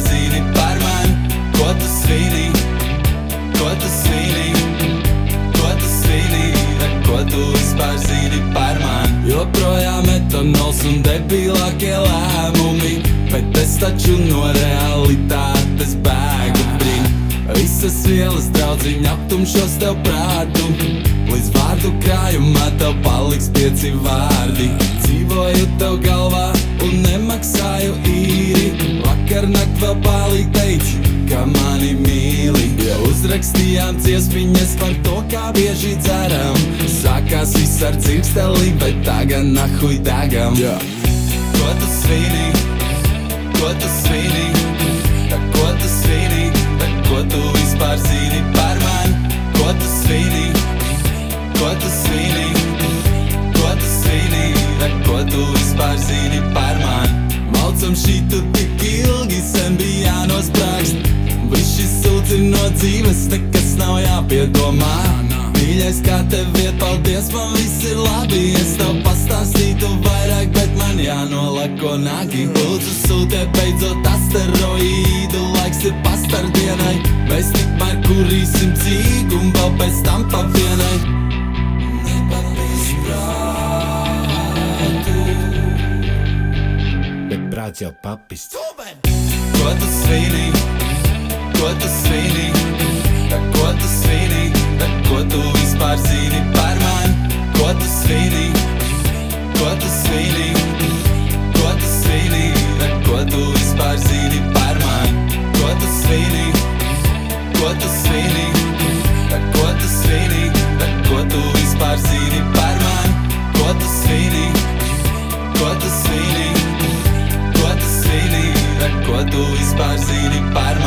zini par mani? Ko tu svini? Ko tu svini? Ko tu svini? Ko tu vispār zini par mani? Joprojām etanols un debilākie lēmumi, bet es taču no realitātes bēgu brīn. Visas vielas draudziņ aptumšos tev prātu, līdz vārdu krājumā tev paliks 5 vārdi. Dzīvoju tev galvā un nemaksāju īri. Vakarnakt vēl palīgi teici, ka mani mīli. Ja uzrakstījām dziesmiņas par to, kā bieži dzeram, sākās viss ar dzirksteli, bet tagad nahuj degam. Ko tu svini? Ko tu svini? Ko tu svini? Ko tu vispār zini par mani? Ko tu svini? Ko tu svini? Ko tu svini? Ko tu vispār zini par mani? Malcam šitu tik ilgi, sen bija jānosprākst. Viss šis sūds ir no dzīves, nekas nav jāpiedomā. Mīļais, kā tev iet, paldies, man viss ir labi. Es tev pastāstītu vairāk, bet man jānolako nagi. Lūdzu sūtiet beidzot asteroīdu, laiks ir pastardienai. Mēs tikmēr kurīsim cīgu un vēl pēc tam pa vienai. Nepapīšu prātu, Bet prāts jau papis. ko tu svini? Ko tu svini? Ko tu svini? Ko tu vispār zini par mani? Ko tu svini? Ko tu svini? Ko tu svini? Ko tu vispār zini par mani? Ko tu svini? Ko tu svini? Ko tu svini? Ko tu vispār zini par mani? Ko tu svini? Ko tu svini? Ko tu svini? Ko tu vispār zini par mani?